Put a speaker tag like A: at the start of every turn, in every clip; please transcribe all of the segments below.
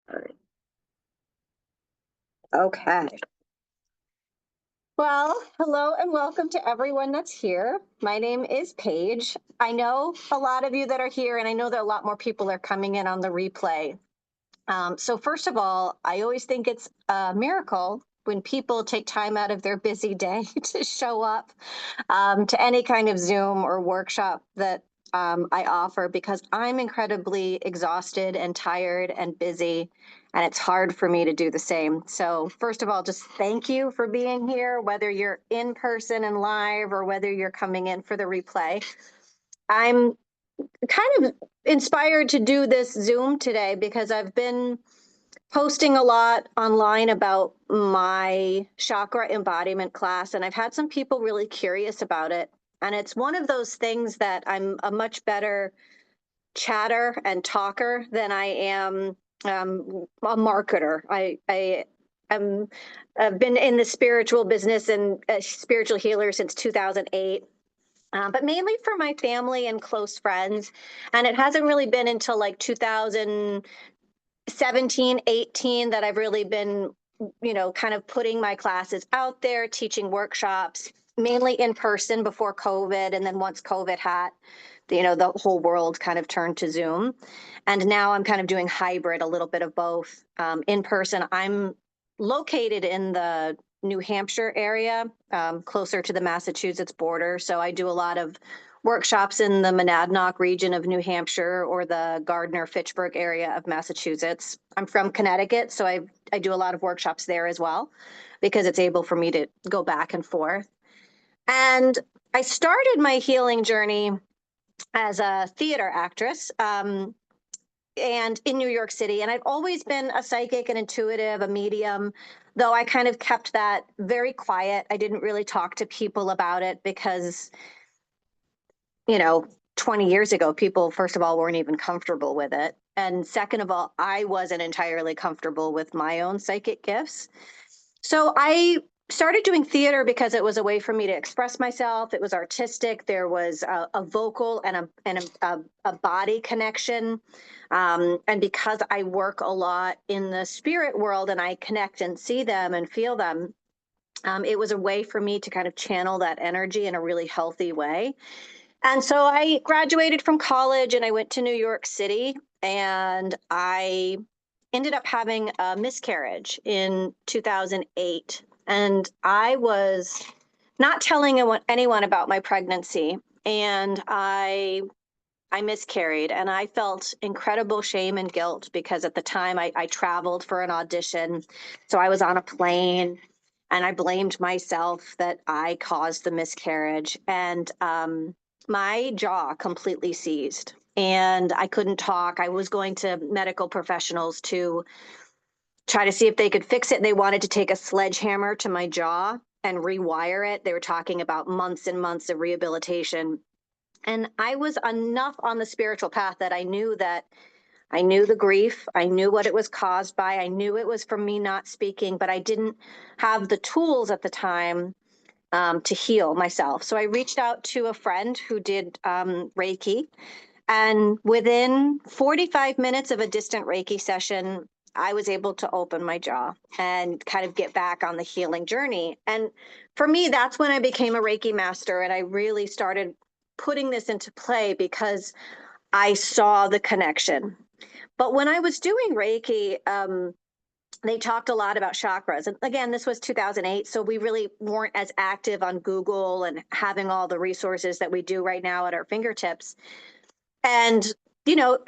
A: All right. Okay. Well, hello and welcome to everyone that's here. My name is Paige. I know a lot of you that are here, and I know that a lot more people are coming in on the replay. So first of all, I always think it's a miracle when people take time out of their busy day to show up to any kind of Zoom or workshop that I offer, because I'm incredibly exhausted and tired and busy, and it's hard for me to do the same. So first of all, just thank you for being here, whether you're in person and live or whether you're coming in for the replay. I'm kind of inspired to do this Zoom today because I've been posting a lot online about my chakra embodiment class, and I've had some people really curious about it. And it's one of those things that I'm a much better chatter and talker than I am a marketer. I've been in the spiritual business and a spiritual healer since 2008. But mainly for my family and close friends. And it hasn't really been until like 2017, 18 that I've really been, kind of putting my classes out there, teaching workshops, mainly in person before COVID. And then once COVID hit, the whole world kind of turned to Zoom. And now I'm kind of doing hybrid, a little bit of both. In person, I'm located in the New Hampshire area, closer to the Massachusetts border. So I do a lot of workshops in the Monadnock region of New Hampshire or the Gardner-Fitchburg area of Massachusetts. I'm from Connecticut, so I do a lot of workshops there as well, because it's able for me to go back and forth. And I started my healing journey as a theater actress, and in New York City. And I've always been a psychic and intuitive, a medium, though I kind of kept that very quiet. I didn't really talk to people about it because, 20 years ago, people, first of all, weren't even comfortable with it. And second of all, I wasn't entirely comfortable with my own psychic gifts. So I started doing theater because it was a way for me to express myself. It was artistic. There was a vocal and a body connection. And because I work a lot in the spirit world and I connect and see them and feel them, it was a way for me to kind of channel that energy in a really healthy way. And so I graduated from college and I went to New York City, and I ended up having a miscarriage in 2008. And I was not telling anyone about my pregnancy. And I miscarried, and I felt incredible shame and guilt because at the time I traveled for an audition. So I was on a plane and I blamed myself that I caused the miscarriage. And my jaw completely seized and I couldn't talk. I was going to medical professionals to try to see if they could fix it. They wanted to take a sledgehammer to my jaw and rewire it. They were talking about months and months of rehabilitation. And I was enough on the spiritual path that I knew the grief. I knew what it was caused by. I knew it was from me not speaking, but I didn't have the tools at the time to heal myself. So I reached out to a friend who did Reiki. And within 45 minutes of a distant Reiki session, I was able to open my jaw and kind of get back on the healing journey. And for me, that's when I became a Reiki master. And I really started putting this into play because I saw the connection. But when I was doing Reiki, they talked a lot about chakras. And again, this was 2008, so we really weren't as active on Google and having all the resources that we do right now at our fingertips. And,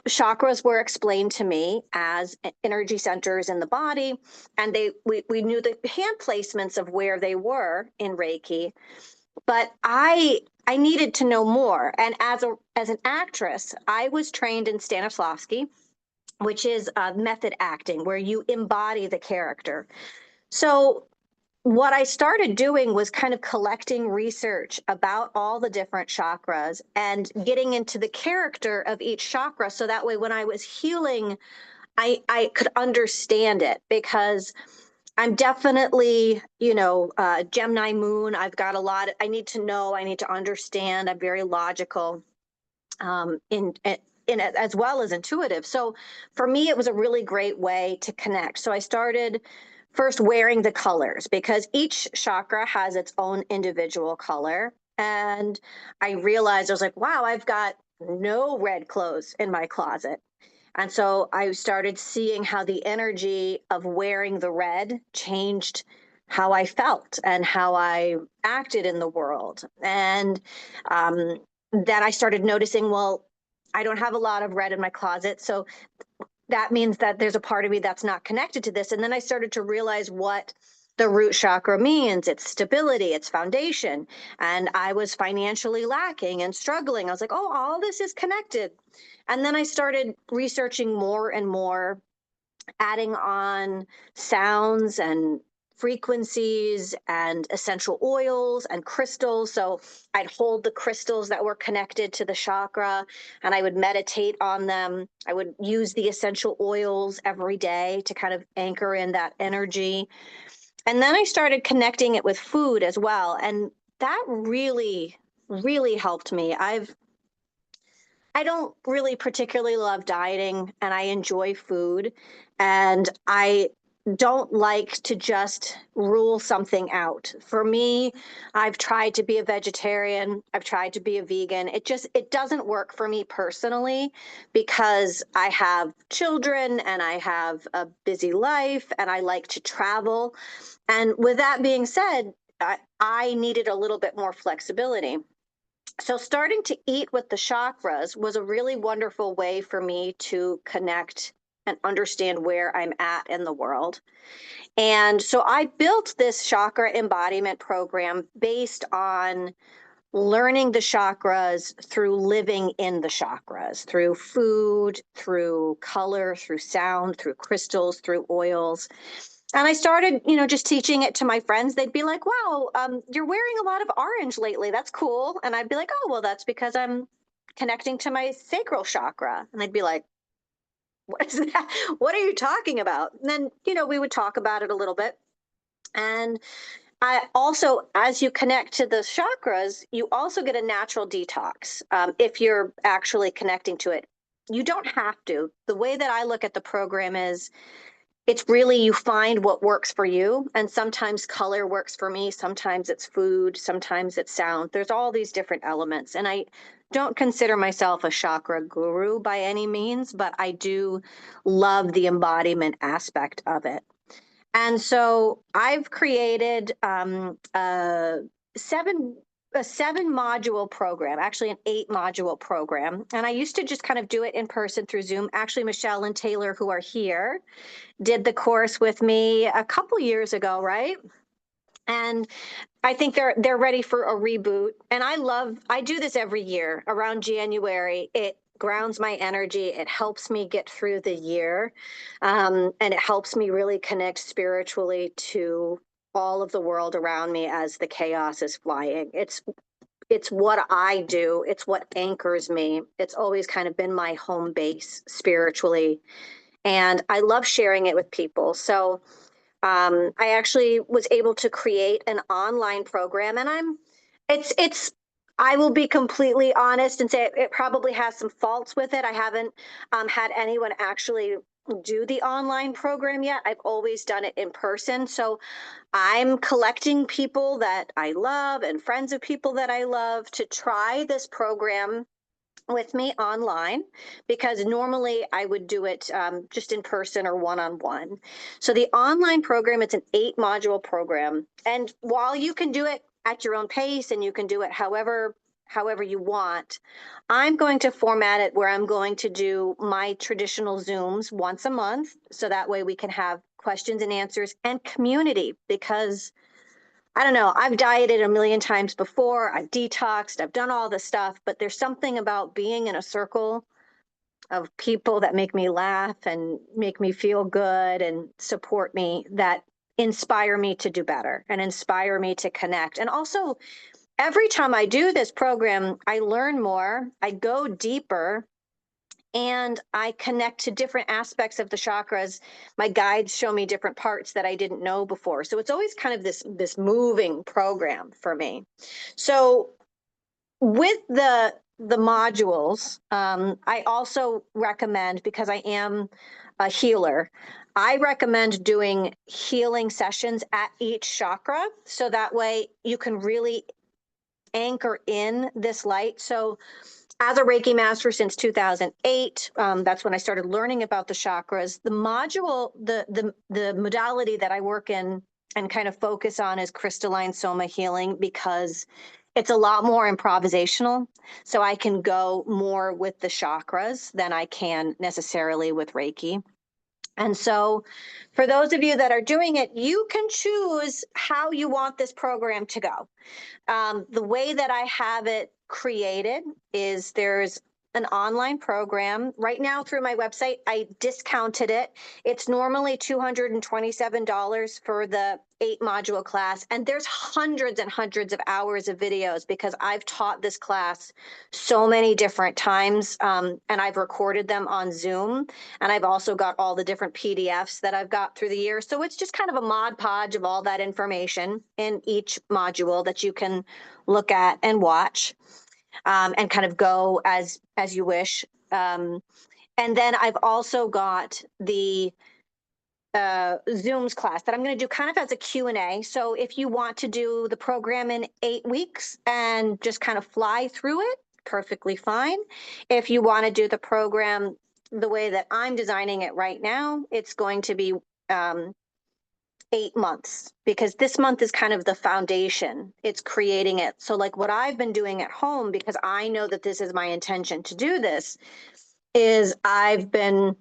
A: chakras were explained to me as energy centers in the body. And we knew the hand placements of where they were in Reiki. But I needed to know more. And as an actress, I was trained in Stanislavski, which is method acting, where you embody the character. So what I started doing was kind of collecting research about all the different chakras and getting into the character of each chakra. So that way, when I was healing, I could understand it, because I'm definitely, Gemini moon. I've got a lot. I need to know. I need to understand. I'm very logical as well as intuitive. So for me, it was a really great way to connect. So I started first wearing the colors because each chakra has its own individual color. And I realized I was like, wow, I've got no red clothes in my closet. And so I started seeing how the energy of wearing the red changed how I felt and how I acted in the world. And then I started noticing, well, I don't have a lot of red in my closet. So that means that there's a part of me that's not connected to this. And then I started to realize what the root chakra means. It's stability, it's foundation. And I was financially lacking and struggling. I was like, oh, all this is connected. And then I started researching more and more, adding on sounds and frequencies and essential oils and crystals. So I'd hold the crystals that were connected to the chakra and I would meditate on them. I would use the essential oils every day to kind of anchor in that energy. And then I started connecting it with food as well. And that really, really helped me. I don't really particularly love dieting and I enjoy food and I don't like to just rule something out. For me, I've tried to be a vegetarian, I've tried to be a vegan. It doesn't work for me personally because I have children and I have a busy life and I like to travel. And with that being said, I needed a little bit more flexibility. So starting to eat with the chakras was a really wonderful way for me to connect and understand where I'm at in the world. And so I built this chakra embodiment program based on learning the chakras through living in the chakras, through food, through color, through sound, through crystals, through oils. And I started, just teaching it to my friends. They'd be like, wow, you're wearing a lot of orange lately. That's cool. And I'd be like, oh, well, that's because I'm connecting to my sacral chakra. And they'd be like, what is that? What are you talking about? And then, we would talk about it a little bit. And I also, as you connect to the chakras, you also get a natural detox if you're actually connecting to it. You don't have to. The way that I look at the program is it's really you find what works for you. And sometimes color works for me. Sometimes it's food. Sometimes it's sound. There's all these different elements. And I don't consider myself a chakra guru by any means, but I do love the embodiment aspect of it. And so I've created seven a 7 module program, actually an 8 module program. And I used to just kind of do it in person through Zoom. Actually, Michelle and Taylor, who are here, did the course with me a couple years ago, right? And I think they're ready for a reboot. And I do this every year around January. It grounds my energy. It helps me get through the year. And it helps me really connect spiritually to all of the world around me as the chaos is flying. It's what I do. It's what anchors me. It's always kind of been my home base spiritually. And I love sharing it with people. So I actually was able to create an online program, and I will be completely honest and say it probably has some faults with it. I haven't had anyone actually do the online program yet. I've always done it in person. So I'm collecting people that I love and friends of people that I love to try this program with me online because normally I would do it just in person or one-on-one. So the online program, it's an 8 module program. And while you can do it at your own pace and you can do it however you want, I'm going to format it where I'm going to do my traditional Zooms once a month. So that way we can have questions and answers and community because I don't know. I've dieted a million times before. I've detoxed. I've done all this stuff, but there's something about being in a circle of people that make me laugh and make me feel good and support me that inspire me to do better and inspire me to connect. And also, every time I do this program, I learn more, I go deeper, and I connect to different aspects of the chakras. My guides show me different parts that I didn't know before. So it's always kind of this moving program for me. So with the the modules, I also recommend, because I am a healer, I recommend doing healing sessions at each chakra. So that way you can really anchor in this light. So as a Reiki master since 2008, that's when I started learning about the chakras. The module, the modality that I work in and kind of focus on is Crystalline Soma Healing, because it's a lot more improvisational. So I can go more with the chakras than I can necessarily with Reiki. And so for those of you that are doing it, you can choose how you want this program to go. The way that I have it created is there's an online program right now through my website. I discounted it. It's normally $227 for the 8-module class. And there's hundreds and hundreds of hours of videos, because I've taught this class so many different times, and I've recorded them on Zoom. And I've also got all the different PDFs that I've got through the years. So it's just kind of a Mod Podge of all that information in each module that you can look at and watch, and kind of go as you wish. And then I've also got the Zooms class that I'm going to do kind of as a Q&A. So if you want to do the program in 8 weeks and just kind of fly through it, perfectly fine. If you want to do the program the way that I'm designing it right now, it's going to be 8 months, because this month is kind of the foundation. It's creating it. So like what I've been doing at home, because I know that this is my intention to do this, is I've been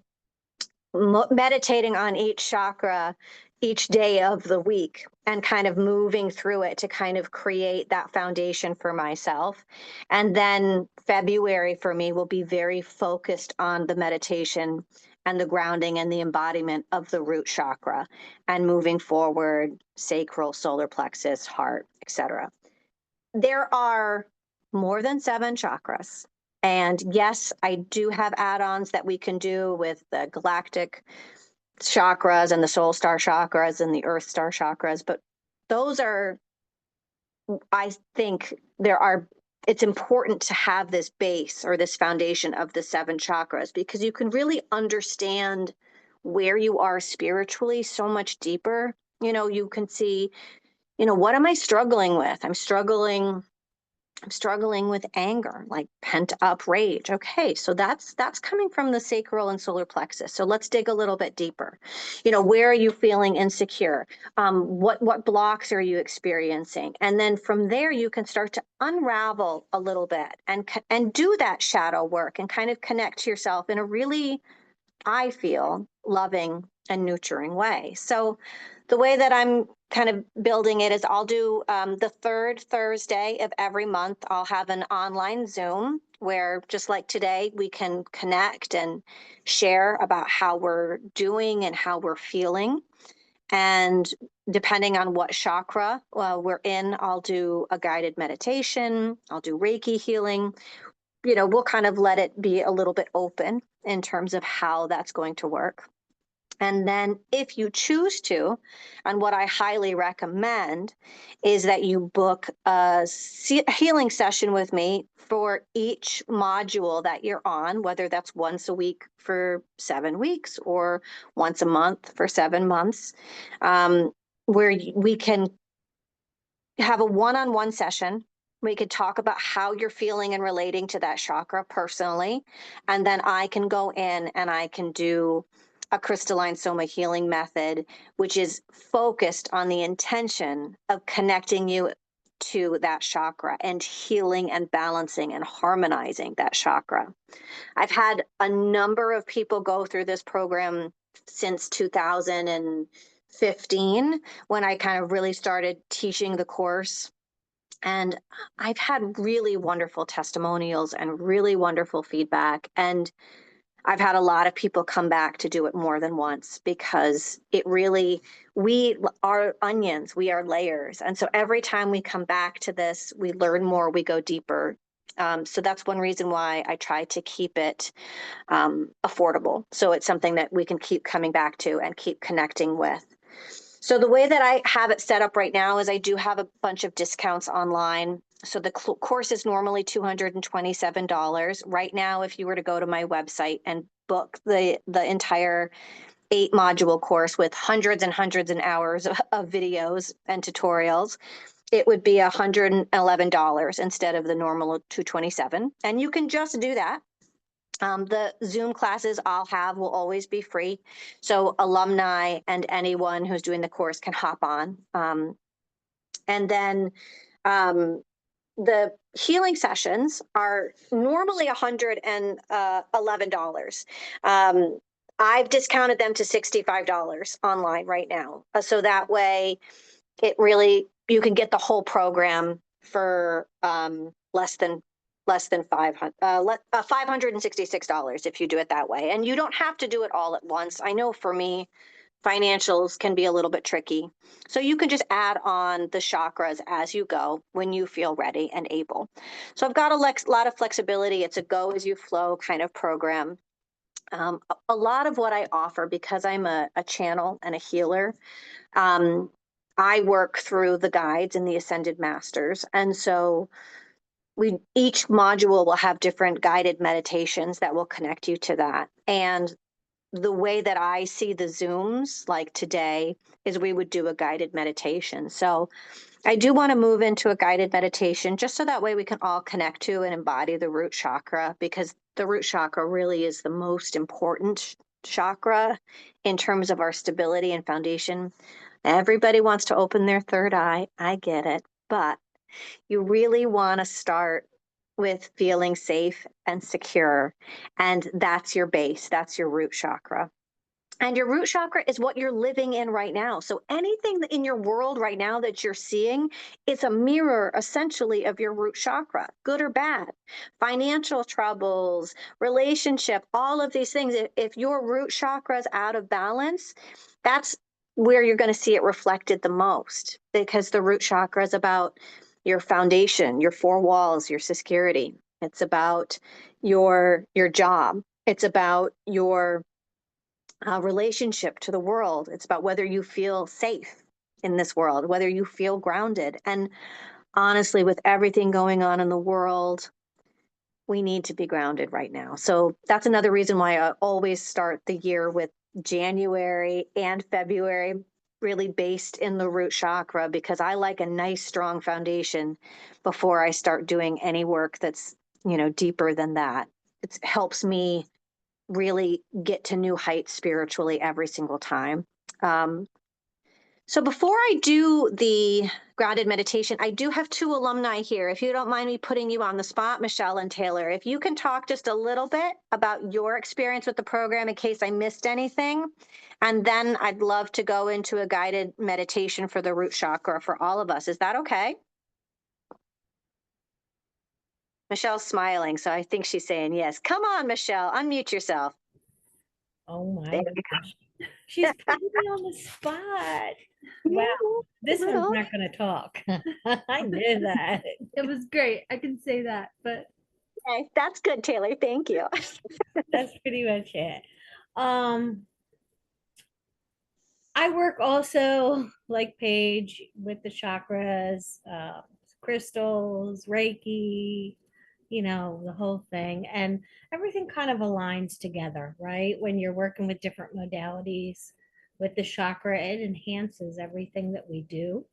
A: meditating on each chakra each day of the week and kind of moving through it to kind of create that foundation for myself. And then February for me will be very focused on the meditation and the grounding and the embodiment of the root chakra, and moving forward, sacral, solar plexus, heart, etc. There are more than 7 chakras. And yes, I do have add-ons that we can do with the galactic chakras and the soul star chakras and the earth star chakras. But those are, I think it's important to have this base or this foundation of the 7 chakras, because you can really understand where you are spiritually so much deeper. You can see, what am I struggling with? I'm struggling with anger, like pent up rage. Okay, so that's coming from the sacral and solar plexus. So let's dig a little bit deeper. Where are you feeling insecure? What blocks are you experiencing? And then from there, you can start to unravel a little bit and do that shadow work and kind of connect to yourself in a really, I feel, loving and nurturing way. So the way that I'm kind of building it is I'll do the 3rd Thursday of every month. I'll have an online Zoom where, just like today, we can connect and share about how we're doing and how we're feeling. And depending on what chakra we're in, I'll do a guided meditation. I'll do Reiki healing. We'll kind of let it be a little bit open in terms of how that's going to work. And then if you choose to, and what I highly recommend is that you book a healing session with me for each module that you're on, whether that's once a week for 7 weeks or once a month for 7 months, where we can have a one-on-one session. We could talk about how you're feeling and relating to that chakra personally. And then I can go in and I can do a Crystalline Soma Healing Method, which is focused on the intention of connecting you to that chakra and healing and balancing and harmonizing that chakra. I've had a number of people go through this program since 2015, when I kind of really started teaching the course. And I've had really wonderful testimonials and really wonderful feedback. And I've had a lot of people come back to do it more than once, because we are onions, we are layers. And so every time we come back to this, we learn more, we go deeper. So that's one reason why I try to keep it affordable. So it's something that we can keep coming back to and keep connecting with. So the way that I have it set up right now is I do have a bunch of discounts online. So the course is normally $227. Right now, if you were to go to my website and book the entire 8-module course with hundreds and hundreds of hours of videos and tutorials, it would be $111 instead of the normal $227. And you can just do that. The Zoom classes I'll have will always be free. So alumni and anyone who's doing the course can hop on. And then the healing sessions are normally $111. I've discounted them to $65 online right now. So that way you can get the whole program for less than $566 if you do it that way. And you don't have to do it all at once. I know for me, financials can be a little bit tricky. So you can just add on the chakras as you go when you feel ready and able. So I've got a lot of flexibility. It's a go as you flow kind of program. A lot of what I offer, because I'm a channel and a healer, I work through the guides and the ascended masters. And so each module will have different guided meditations that will connect you to that. And the way that I see the Zooms, like today, is we would do a guided meditation. So I do want to move into a guided meditation just so that way we can all connect to and embody the root chakra, because the root chakra really is the most important chakra in terms of our stability and foundation. Everybody wants to open their third eye. I get it. But you really want to start with feeling safe and secure. And that's your base. That's your root chakra. And your root chakra is what you're living in right now. So anything in your world right now that you're seeing is a mirror, essentially, of your root chakra, good or bad. Financial troubles, relationship, all of these things. If your root chakra is out of balance, that's where you're going to see it reflected the most, because the root chakra is about your foundation, your 4 walls, your security. It's about your job. It's about your relationship to the world. It's about whether you feel safe in this world, whether you feel grounded. And honestly, with everything going on in the world, we need to be grounded right now. So that's another reason why I always start the year with January and February really based in the root chakra, because I like a nice strong foundation before I start doing any work that's, deeper than that. It helps me really get to new heights spiritually every single time. So before I do the grounded meditation, I do have 2 alumni here. If you don't mind me putting you on the spot, Michelle and Taylor, if you can talk just a little bit about your experience with the program in case I missed anything. And then I'd love to go into a guided meditation for the root chakra for all of us. Is that okay? Michelle's smiling, so I think she's saying yes. Come on, Michelle, unmute yourself.
B: Oh my gosh. She's putting me on the spot. Wow. This one's not going to talk. I knew that.
C: It was great. I can say that, but.
A: Okay, that's good, Taylor. Thank you.
B: That's pretty much it. I work also, like Paige, with the chakras, crystals, Reiki, the whole thing. And everything kind of aligns together, right? When you're working with different modalities with the chakra, it enhances everything that we do.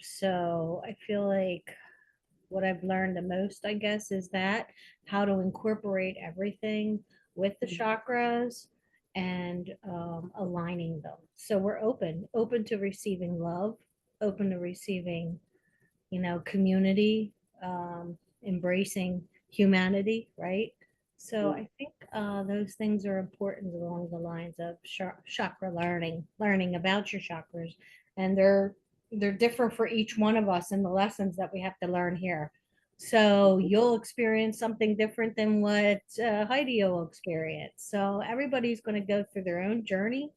B: So I feel like what I've learned the most, I guess, is that how to incorporate everything with the chakras and aligning them. So we're open to receiving love, open to receiving, community, embracing humanity, right? So I think those things are important along the lines of chakra learning about your chakras, and they're different for each one of us in the lessons that we have to learn here. So you'll experience something different than what Heidi will experience. So everybody's going to go through their own journey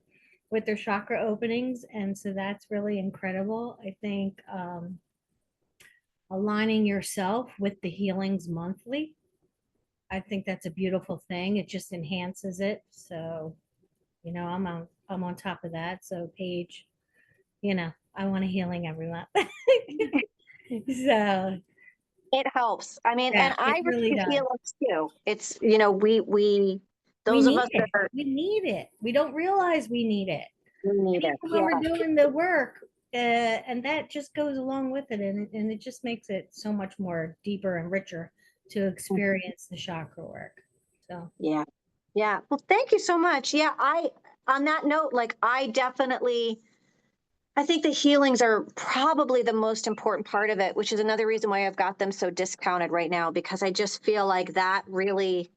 B: with their chakra openings, and so that's really incredible. I think aligning yourself with the healings monthly, I think that's a beautiful thing. It just enhances it. So, I'm on top of that. So Paige, I want a healing every month. So
A: It helps. I mean,
B: yeah,
A: and I
B: it really
A: really
B: does.
A: feel it too. It's, you know, we
B: We
A: those of us
B: need
A: that
B: it.
A: are,
B: We need it. We don't realize we need it.
A: we
B: And
A: need it.
B: even when
A: Yeah.
B: we're doing the work, and that just goes along with it, and it just makes it so much more deeper and richer to experience the chakra work. So
A: Yeah. Yeah. Well, thank you so much. Yeah, on that note, like I think the healings are probably the most important part of it, which is another reason why I've got them so discounted right now, because I just feel like that really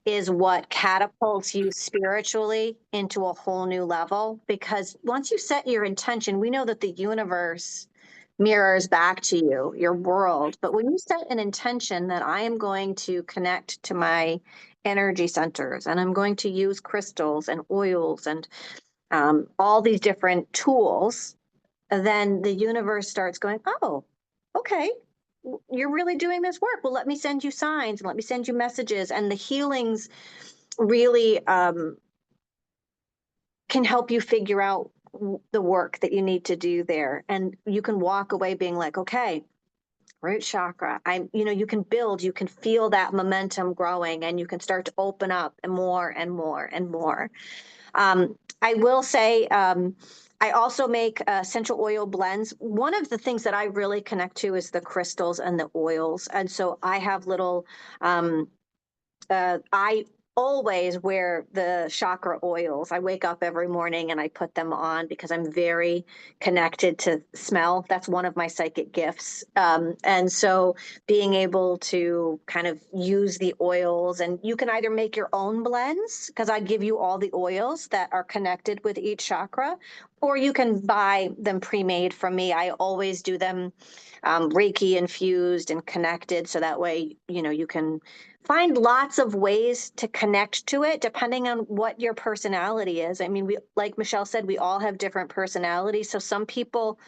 A: is what catapults you spiritually into a whole new level. Because once you set your intention, we know that the universe mirrors back to you, your world. But when you set an intention that I am going to connect to my energy centers and I'm going to use crystals and oils and all these different tools, then the universe starts going, oh, okay, you're really doing this work. Well, let me send you signs and let me send you messages. And the healings really can help you figure out the work that you need to do there. And you can walk away being like, okay, root chakra. You can build, you can feel that momentum growing, and you can start to open up and more and more and more. I will say, I also make essential oil blends. One of the things that I really connect to is the crystals and the oils. And so I have little, I always wear the chakra oils. I wake up every morning and I put them on because I'm very connected to smell. That's one of my psychic gifts. And so being able to kind of use the oils, and you can either make your own blends, because I give you all the oils that are connected with each chakra, or you can buy them pre-made from me. I always do them Reiki infused and connected. So that way, you can find lots of ways to connect to it depending on what your personality is. I mean, like Michelle said, we all have different personalities. So some people,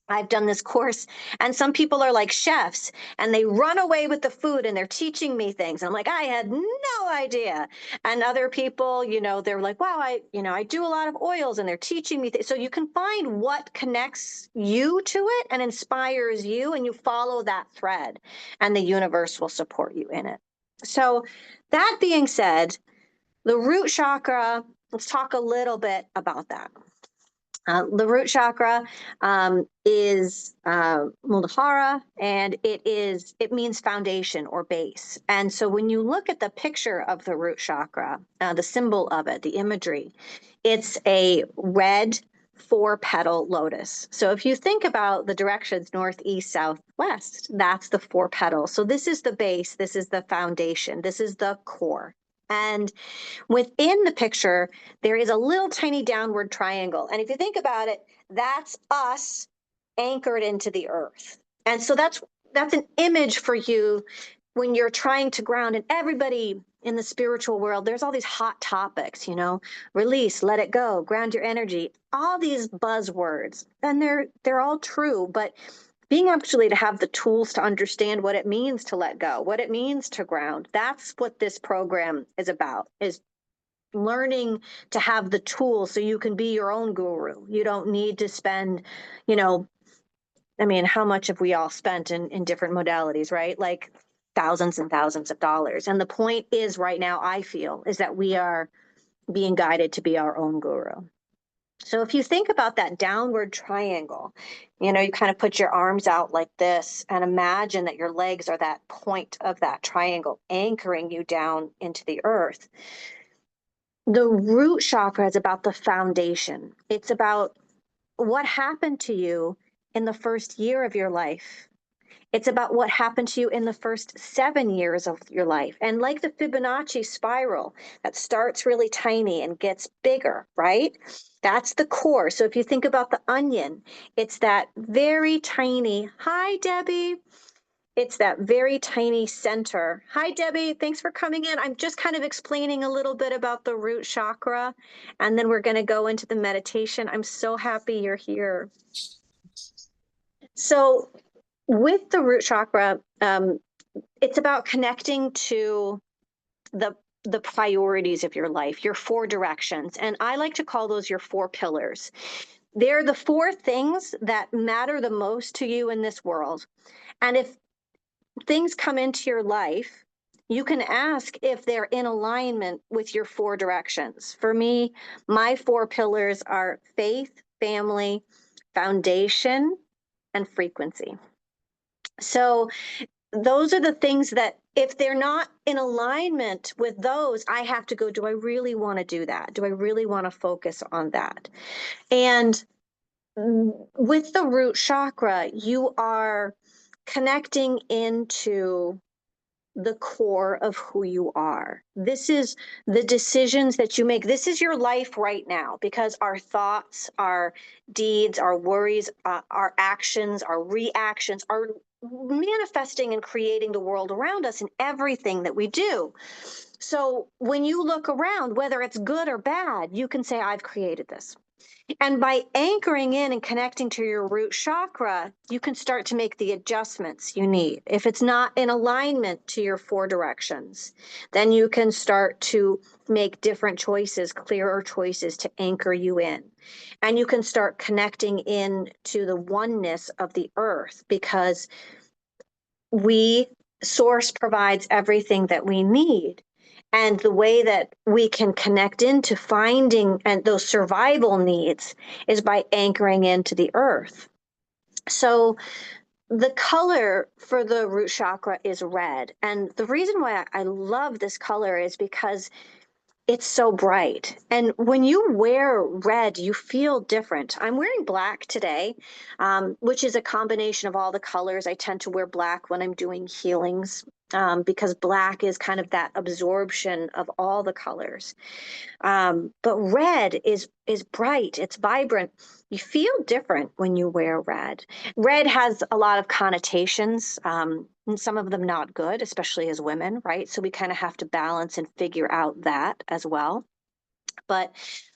A: I've done this course, and some people are like chefs and they run away with the food and they're teaching me things. I'm like, I had no idea. And other people, they're like, wow, I do a lot of oils and they're teaching me things. So you can find what connects you to it and inspires you, and you follow that thread, and the universe will support you in it. So that being said, the root chakra, let's talk a little bit about that. The root chakra is Muladhara, and it means foundation or base. And so when you look at the picture of the root chakra, the symbol of it, the imagery, it's a red 4-petal lotus. So if you think about the directions north, east, south, west, that's the 4 petals. So this is the base, this is the foundation, this is the core. And within the picture, there is a little tiny downward triangle. And if you think about it, that's us anchored into the earth. And so that's an image for you when you're trying to ground. And everybody in the spiritual world, there's all these hot topics, release, let it go, ground your energy, all these buzzwords. And they're all true, but being actually to have the tools to understand what it means to let go, what it means to ground. That's what this program is about, is learning to have the tools so you can be your own guru. You don't need to spend, how much have we all spent in different modalities, right? Like thousands and thousands of dollars. And the point is right now, I feel, is that we are being guided to be our own guru. So if you think about that downward triangle, you kind of put your arms out like this and imagine that your legs are that point of that triangle anchoring you down into the earth. The root chakra is about the foundation. It's about what happened to you in the first year of your life. It's about what happened to you in the first 7 years of your life. And like the Fibonacci spiral that starts really tiny and gets bigger, right? That's the core. So if you think about the onion, it's that very tiny, hi, Debbie. It's that very tiny center. Hi, Debbie. Thanks for coming in. I'm just kind of explaining a little bit about the root chakra, and then we're going to go into the meditation. I'm so happy you're here. So with the root chakra, it's about connecting to the priorities of your life, your 4 directions. And I like to call those your 4 pillars. they're the 4 things that matter the most to you in this world. And if things come into your life, you can ask if they're in alignment with your 4 directions. For me, my 4 pillars are faith, family, foundation, and frequency. So those are the things that if they're not in alignment with those, I have to go, do I really want to do that? Do I really want to focus on that? And with the root chakra, you are connecting into the core of who you are. This is the decisions that you make. This is your life right now, because our thoughts, our deeds, our worries, our actions, our reactions are manifesting and creating the world around us in everything that we do. So when you look around, whether it's good or bad, you can say, I've created this. And by anchoring in and connecting to your root chakra, you can start to make the adjustments you need. If it's not in alignment to your 4 directions, then you can start to make different choices, clearer choices to anchor you in. And you can start connecting in to the oneness of the earth, because Source provides everything that we need. And the way that we can connect into finding and those survival needs is by anchoring into the earth. So the color for the root chakra is red. And the reason why I love this color is because it's so bright. And when you wear red, you feel different. I'm wearing black today, which is a combination of all the colors. I tend to wear black when I'm doing healings, because black is kind of that absorption of all the colors. But red is bright, it's vibrant. You feel different when you wear red. Red has a lot of connotations, and some of them not good, especially as women, right? So we kind of have to balance and figure out that as well. But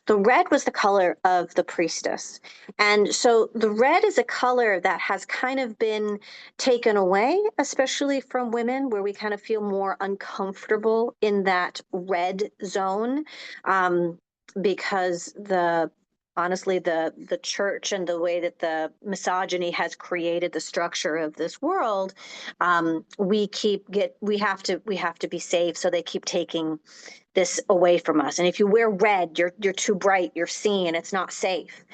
A: the red was the color of the priestess. And so the red is a color that has kind of been taken away, especially from women, where we kind of feel more uncomfortable in that red zone, because honestly, the church and the way that the misogyny has created the structure of this world, we have to be safe. So they keep taking this away from us. And if you wear red, you're too bright, you're seen, it's not safe.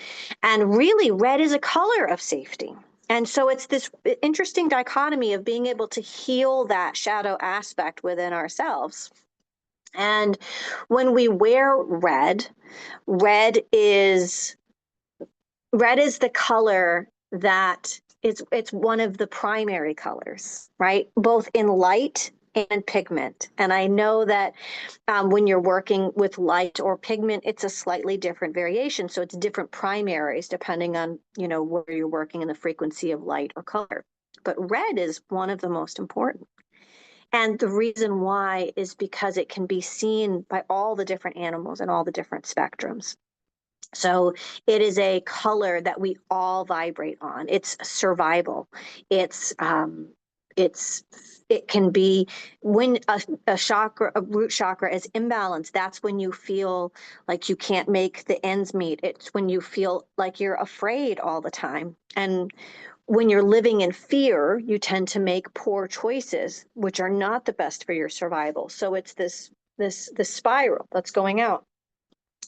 A: And really, red is a color of safety. And so it's this interesting dichotomy of being able to heal that shadow aspect within ourselves. And when we wear red, red is the color that it's one of the primary colors, right? Both in light and pigment. And I know that when you're working with light or pigment, it's a slightly different variation. So it's different primaries depending on, where you're working in the frequency of light or color. But red is one of the most important. And the reason why is because it can be seen by all the different animals and all the different spectrums. So it is a color that we all vibrate on. It's survival. It can be when a root chakra is imbalanced. That's when you feel like you can't make the ends meet. It's when you feel like you're afraid all the time. And when you're living in fear, you tend to make poor choices, which are not the best for your survival. So it's this spiral that's going out.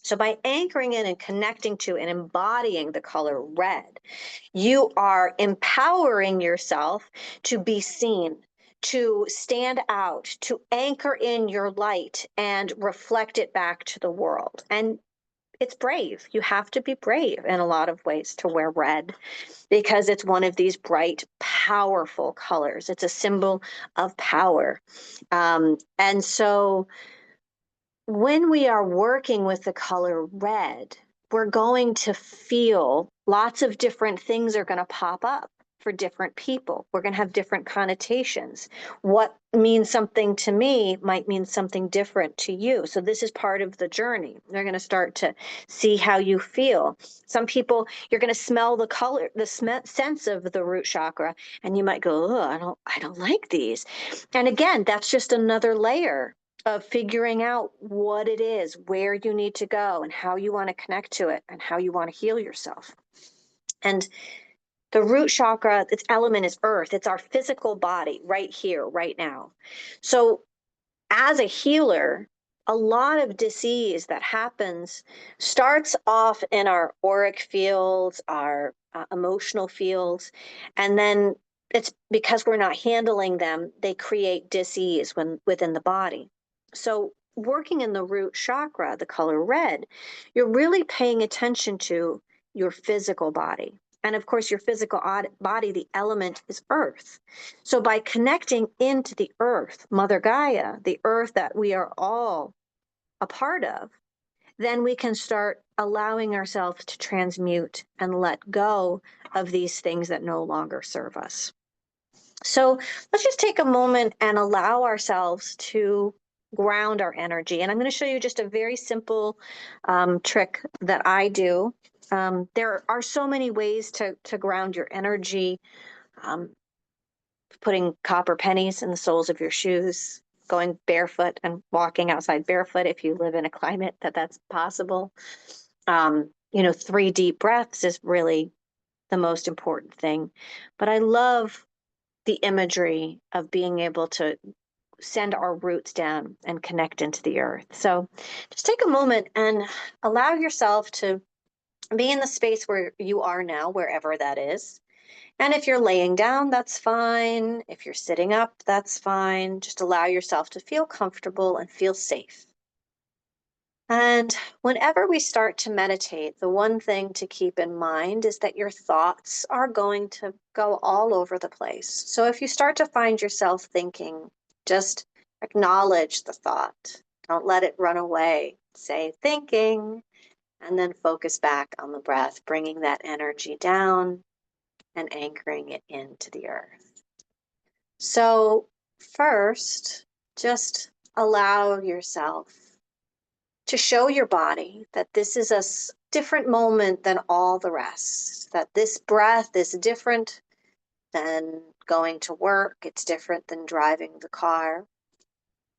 A: So by anchoring in and connecting to and embodying the color red, you are empowering yourself to be seen, to stand out, to anchor in your light and reflect it back to the world. And it's brave. You have to be brave in a lot of ways to wear red, because it's one of these bright, powerful colors. It's a symbol of power. And so when we are working with the color red, we're going to feel lots of different things are going to pop up for different people. We're going to have different connotations. What means something to me might mean something different to you. So this is part of the journey. They're going to start to see how you feel. Some people, you're going to smell the color, sense of the root chakra, and you might go, oh, I don't like these. And again, that's just another layer of figuring out what it is, where you need to go, and how you want to connect to it, and how you want to heal yourself. And the root chakra, its element is earth. It's our physical body right here, right now. So as a healer, a lot of disease that happens starts off in our auric fields, our emotional fields, and then it's because we're not handling them, they create disease within the body. So working in the root chakra, the color red, you're really paying attention to your physical body. And of course, your physical body, the element is earth. So by connecting into the earth, Mother Gaia, the earth that we are all a part of, then we can start allowing ourselves to transmute and let go of these things that no longer serve us. So let's just take a moment and allow ourselves to ground our energy. And I'm going to show you just a very simple trick that I do. There are so many ways to ground your energy. Putting copper pennies in the soles of your shoes, going barefoot and walking outside barefoot if you live in a climate that's possible. 3 deep breaths is really the most important thing. But I love the imagery of being able to send our roots down and connect into the earth. So just take a moment and allow yourself to be in the space where you are now, wherever that is. And if you're laying down, that's fine. If you're sitting up, that's fine. Just allow yourself to feel comfortable and feel safe. And whenever we start to meditate, the one thing to keep in mind is that your thoughts are going to go all over the place. So if you start to find yourself thinking, just acknowledge the thought. Don't let it run away. Say thinking, and then focus back on the breath, bringing that energy down and anchoring it into the earth. So first, just allow yourself to show your body that this is a different moment than all the rest, that this breath is different than going to work, it's different than driving the car.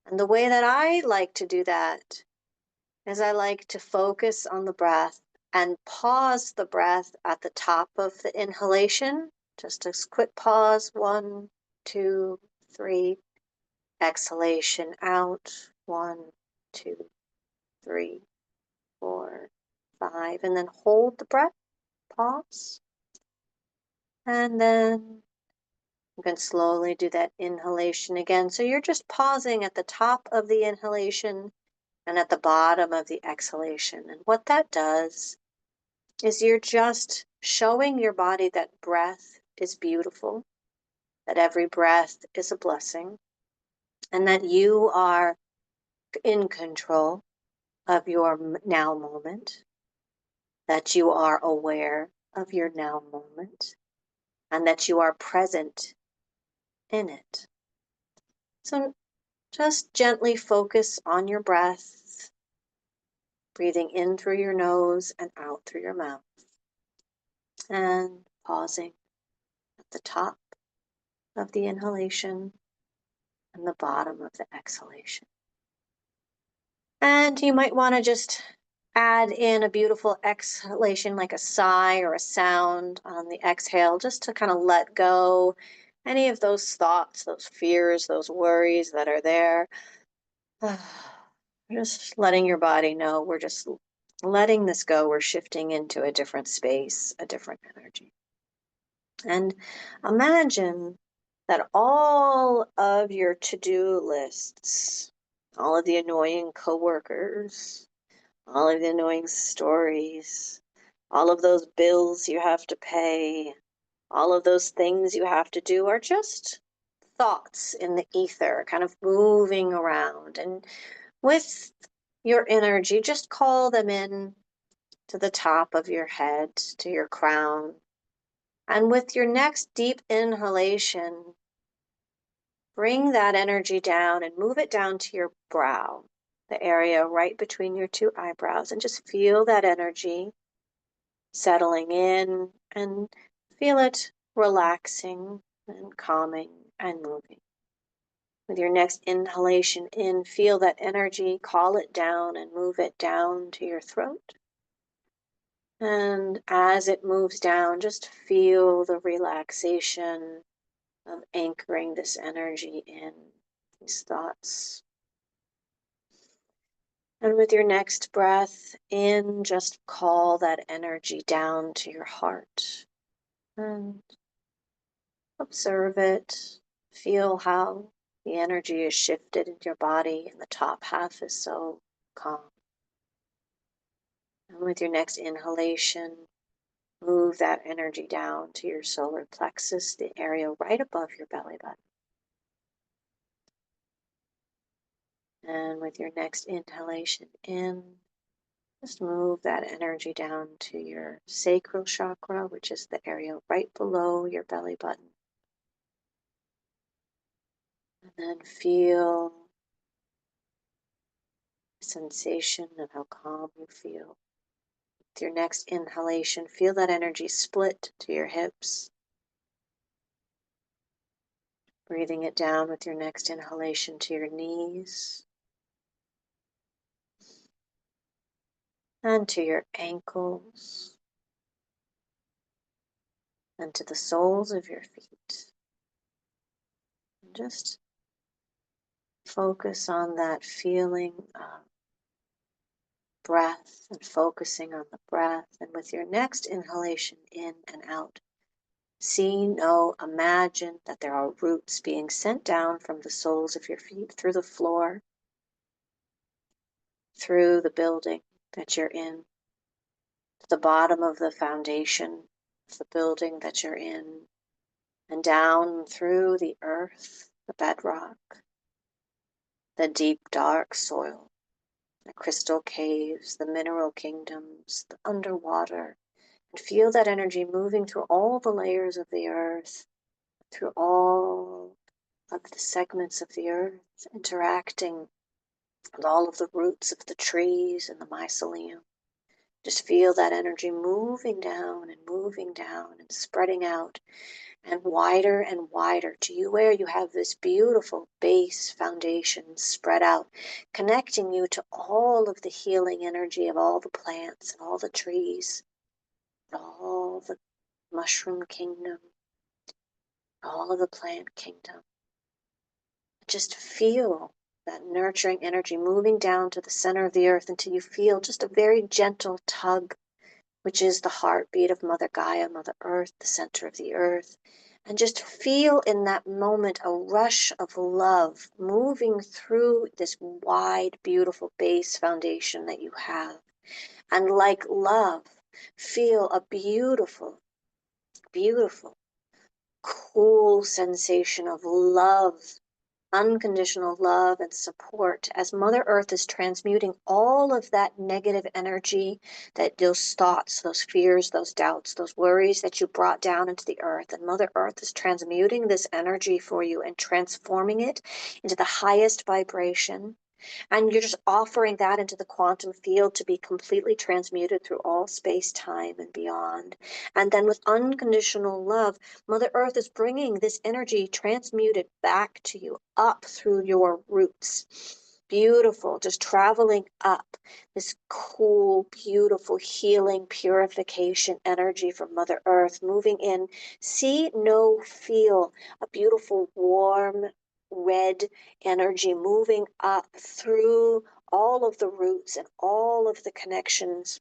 A: And the way that I like to do that is I like to focus on the breath and pause the breath at the top of the inhalation. Just a quick pause, 1, 2, 3. Exhalation out, 1, 2, 3, 4, 5. And then hold the breath, pause. And then you can slowly do that inhalation again. So you're just pausing at the top of the inhalation and at the bottom of the exhalation. And what that does is you're just showing your body that breath is beautiful, that every breath is a blessing, and that you are in control of your now moment, that you are aware of your now moment, and that you are present in it. So just gently focus on your breath, breathing in through your nose and out through your mouth, and pausing at the top of the inhalation and the bottom of the exhalation. And you might want to just add in a beautiful exhalation, like a sigh or a sound on the exhale, just to kind of let go any of those thoughts, those fears, those worries that are there. Just letting your body know we're just letting this go. We're shifting into a different space, a different energy. And imagine that all of your to-do lists, all of the annoying coworkers, all of the annoying stories, all of those bills you have to pay, all of those things you have to do are just thoughts in the ether, kind of moving around. And with your energy, just call them in to the top of your head, to your crown. And with your next deep inhalation, bring that energy down and move it down to your brow, the area right between your 2 eyebrows, and just feel that energy settling in and feel it relaxing and calming and moving. With your next inhalation in, feel that energy, call it down and move it down to your throat. And as it moves down, just feel the relaxation of anchoring this energy in, these thoughts. And with your next breath in, just call that energy down to your heart. And observe it. Feel how the energy is shifted in your body, and the top half is so calm. And with your next inhalation, move that energy down to your solar plexus, the area right above your belly button. And with your next inhalation in, just move that energy down to your sacral chakra, which is the area right below your belly button. And then feel the sensation of how calm you feel. With your next inhalation, feel that energy split to your hips. Breathing it down with your next inhalation to your knees and to your ankles and to the soles of your feet. And just focus on that feeling of breath and focusing on the breath. And with your next inhalation in and out, see, know, imagine that there are roots being sent down from the soles of your feet through the floor, through the building that you're in, to the bottom of the foundation of the building that you're in, and down through the earth, the bedrock, the deep dark soil, the crystal caves, the mineral kingdoms, the underwater, and feel that energy moving through all the layers of the earth, through all of the segments of the earth, interacting with all of the roots of the trees and the mycelium. Just feel that energy moving down and spreading out and wider to you, where you have this beautiful base foundation spread out, connecting you to all of the healing energy of all the plants and all the trees, all the mushroom kingdom, all of the plant kingdom. Just feel that nurturing energy moving down to the center of the earth until you feel just a very gentle tug, which is the heartbeat of Mother Gaia, Mother Earth, the center of the earth. And just feel in that moment a rush of love moving through this wide, beautiful base foundation that you have. And like love, feel a beautiful, beautiful, cool sensation of love, unconditional love and support, as Mother Earth is transmuting all of that negative energy, that those thoughts, those fears, those doubts, those worries that you brought down into the earth. And Mother Earth is transmuting this energy for you and transforming it into the highest vibration. And you're just offering that into the quantum field to be completely transmuted through all space, time, and beyond. And then with unconditional love, Mother Earth is bringing this energy transmuted back to you, up through your roots. Beautiful, just traveling up, this cool, beautiful, healing, purification energy from Mother Earth, moving in. See, know, feel a beautiful, warm, red energy moving up through all of the roots and all of the connections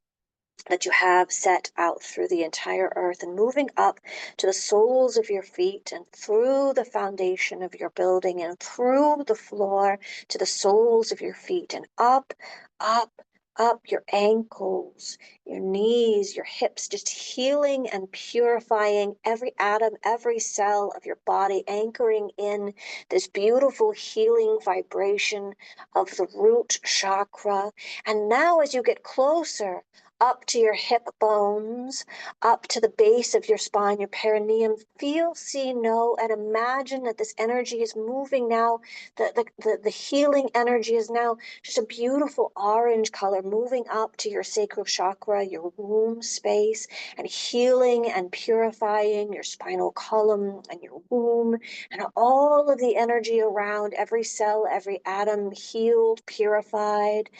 A: that you have set out through the entire earth, and moving up to the soles of your feet and through the foundation of your building and through the floor to the soles of your feet and up, up, up your ankles, your knees, your hips, just healing and purifying every atom, every cell of your body, anchoring in this beautiful healing vibration of the root chakra. And now as you get closer, up to your hip bones, up to the base of your spine, your perineum. Feel, see, know, and imagine that this energy is moving now. The healing energy is now just a beautiful orange color moving up to your sacral chakra, your womb space, and healing and purifying your spinal column and your womb, and all of the energy around every cell, every atom, healed, purified,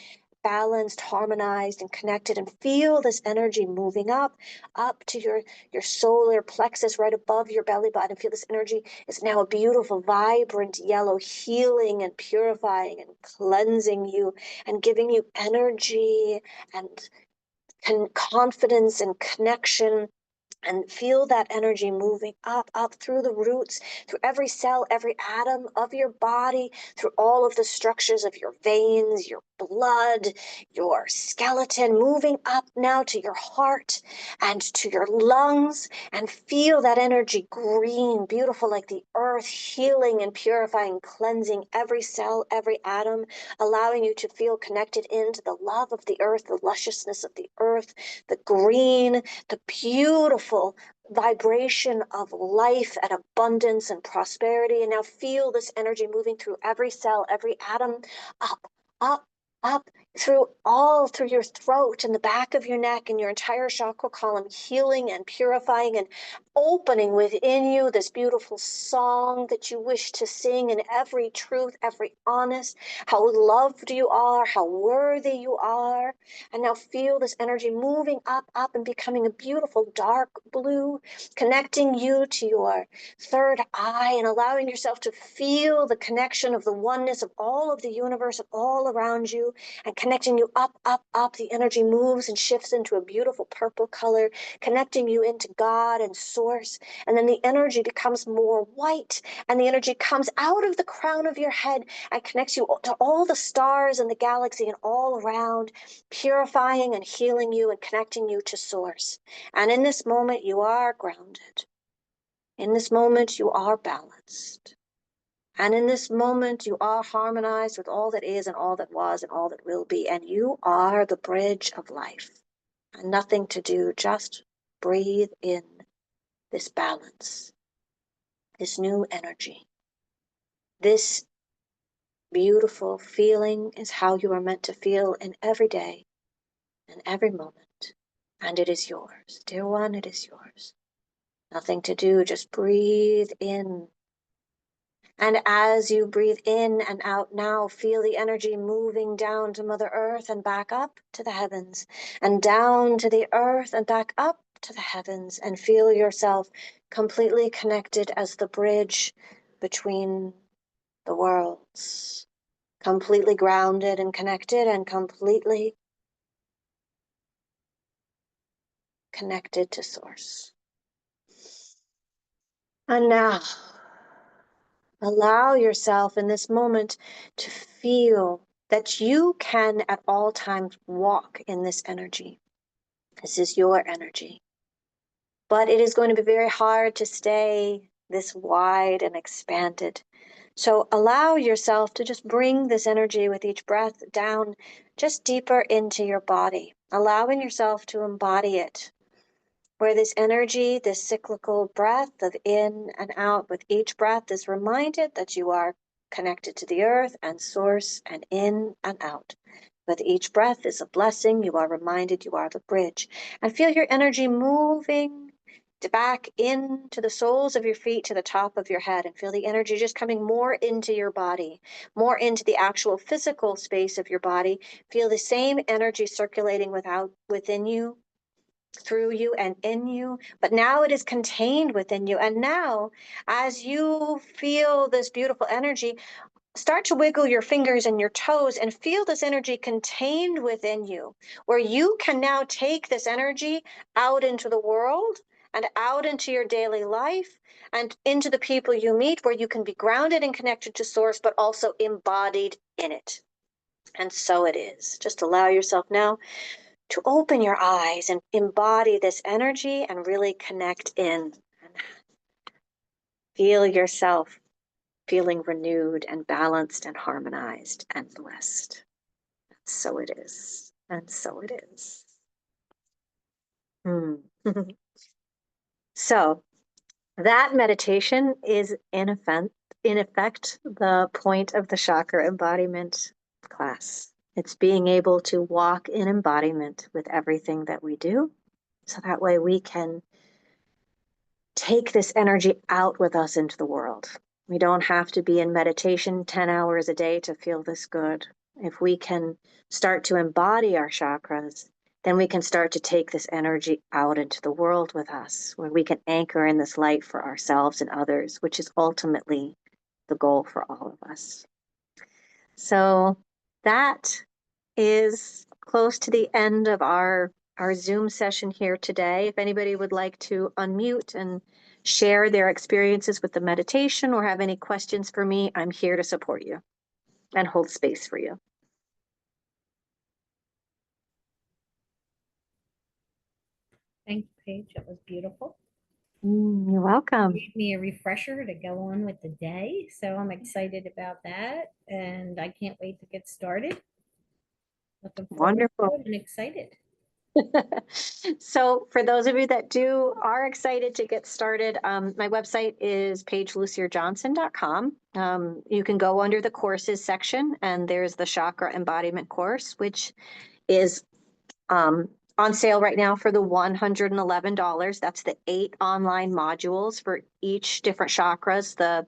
A: balanced, harmonized, and connected. And feel this energy moving up to your solar plexus right above your belly button. Feel this energy is now a beautiful, vibrant yellow, healing and purifying and cleansing you and giving you energy and confidence and connection. And feel that energy moving up through the roots, through every cell, every atom of your body, through all of the structures of your veins, your blood, your skeleton, moving up now to your heart and to your lungs. And feel that energy green, beautiful like the earth, healing and purifying, cleansing every cell, every atom, allowing you to feel connected into the love of the earth, the lusciousness of the earth, the green, the beautiful vibration of life and abundance and prosperity. And now feel this energy moving through every cell, every atom, up, up, up, through your throat and the back of your neck and your entire chakra column, healing and purifying and opening within you this beautiful song that you wish to sing in every truth, every honest, how loved you are, how worthy you are. And now feel this energy moving up and becoming a beautiful dark blue, connecting you to your third eye and allowing yourself to feel the connection of the oneness of all of the universe all around you and connecting you up. The energy moves and shifts into a beautiful purple color, connecting you into God and source. And then the energy becomes more white and the energy comes out of the crown of your head and connects you to all the stars and the galaxy and all around, purifying and healing you and connecting you to source. And in this moment, you are grounded. In this moment, you are balanced. And in this moment, you are harmonized with all that is and all that was and all that will be. And you are the bridge of life. And nothing to do, just breathe in this balance, this new energy. This beautiful feeling is how you are meant to feel in every day and every moment. And it is yours. Dear one, it is yours. Nothing to do, just breathe in. And as you breathe in and out now, feel the energy moving down to Mother Earth and back up to the heavens, and down to the earth and back up to the heavens, and feel yourself completely connected as the bridge between the worlds, completely grounded and connected and completely connected to Source. And now, allow yourself in this moment to feel that you can at all times walk in this energy. This is your energy. But it is going to be very hard to stay this wide and expanded. So allow yourself to just bring this energy with each breath down just deeper into your body, allowing yourself to embody it, where this energy, this cyclical breath of in and out with each breath is reminded that you are connected to the earth and source and in and out. With each breath is a blessing. You are reminded you are the bridge. And feel your energy moving back into the soles of your feet to the top of your head, and feel the energy just coming more into your body, more into the actual physical space of your body. Feel the same energy circulating within you, through you and in you, but now it is contained within you. And now, as you feel this beautiful energy, start to wiggle your fingers and your toes and feel this energy contained within you, where you can now take this energy out into the world and out into your daily life and into the people you meet, where you can be grounded and connected to Source, but also embodied in it. And so it is. Just allow yourself now to open your eyes and embody this energy and really connect in. Feel yourself feeling renewed and balanced and harmonized and blessed. And so it is. And so it is. Hmm. So that meditation is in effect, the point of the chakra embodiment class. It's being able to walk in embodiment with everything that we do. So that way we can take this energy out with us into the world. We don't have to be in meditation 10 hours a day to feel this good. If we can start to embody our chakras, then we can start to take this energy out into the world with us, where we can anchor in this light for ourselves and others, which is ultimately the goal for all of us. So that is close to the end of our Zoom session here today. If anybody would like to unmute and share their experiences with the meditation or have any questions for me, I'm here to support you and hold space for you.
B: Thank you, Paige. That was beautiful.
A: You're welcome.
B: Gave me a refresher to go on with the day. So I'm excited about that. And I can't wait to get started. Looking forward
A: Wonderful.
B: to it and excited.
A: So for those of you that are excited to get started, my website is paigelussierjohnson.com. You can go under the courses section and there's the chakra embodiment course, which is on sale right now for the $111. That's the 8 online modules for each different chakras. The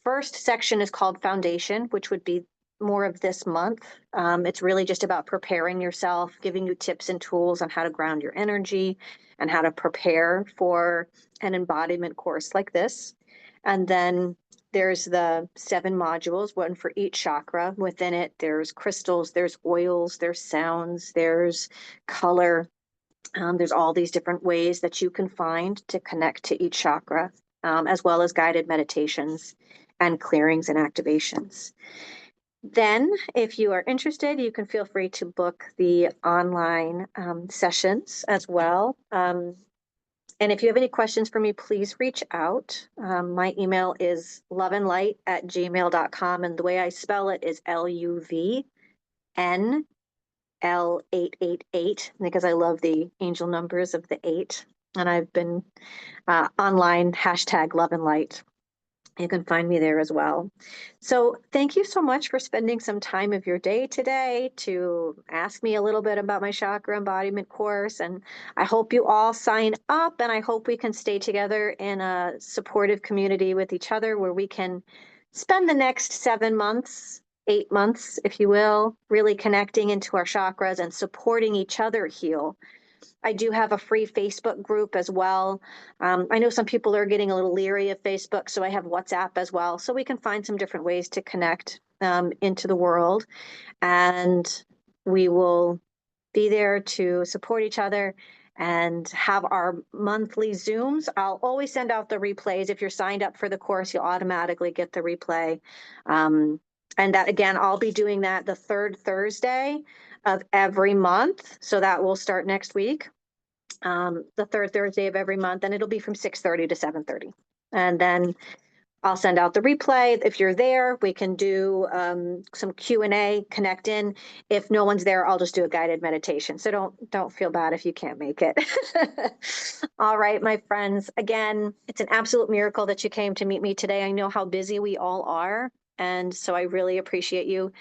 A: first section is called Foundation, which would be more of this month. It's really just about preparing yourself, giving you tips and tools on how to ground your energy and how to prepare for an embodiment course like this. And then there's the 7 modules, one for each chakra. Within it, there's crystals, there's oils, there's sounds, there's color. There's all these different ways that you can find to connect to each chakra, as well as guided meditations and clearings and activations. Then, if you are interested, you can feel free to book the online sessions as well. And if you have any questions for me, please reach out. My email is loveandlight@gmail.com. And the way I spell it is LUVNL888, because I love the angel numbers of the 8. And I've been online, #loveandlight. You can find me there as well. So thank you so much for spending some time of your day today to ask me a little bit about my chakra embodiment course. And I hope you all sign up, and I hope we can stay together in a supportive community with each other where we can spend the next 7 months, 8 months, if you will, really connecting into our chakras and supporting each other heal. I do have a free Facebook group as well. I know some people are getting a little leery of Facebook, so I have WhatsApp as well. So we can find some different ways to connect into the world. And we will be there to support each other and have our monthly Zooms. I'll always send out the replays. If you're signed up for the course, you'll automatically get the replay. And that, again, I'll be doing that the 3rd Thursday of every month. So that will start next week, the 3rd Thursday of every month, and it'll be from 6:30 to 7:30. And then I'll send out the replay. If you're there, we can do some Q&A, connect in. If no one's there, I'll just do a guided meditation. So don't feel bad if you can't make it. All right, my friends. Again, it's an absolute miracle that you came to meet me today. I know how busy we all are, and so I really appreciate you.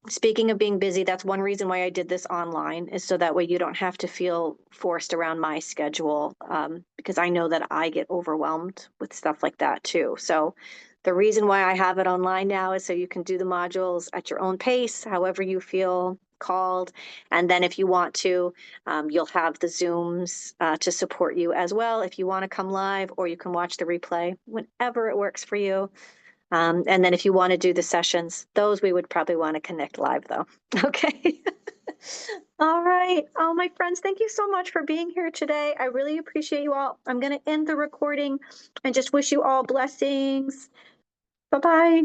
A: Speaking of being busy, that's one reason why I did this online, is so that way you don't have to feel forced around my schedule, because I know that I get overwhelmed with stuff like that too. So the reason why I have it online now is so you can do the modules at your own pace, however you feel called. And then if you want to, you'll have the Zooms to support you as well if you want to come live, or you can watch the replay whenever it works for you. And then if you want to do the sessions, those we would probably want to connect live though. Okay. All right. Oh, my friends, thank you so much for being here today. I really appreciate you all. I'm going to end the recording and just wish you all blessings. Bye-bye.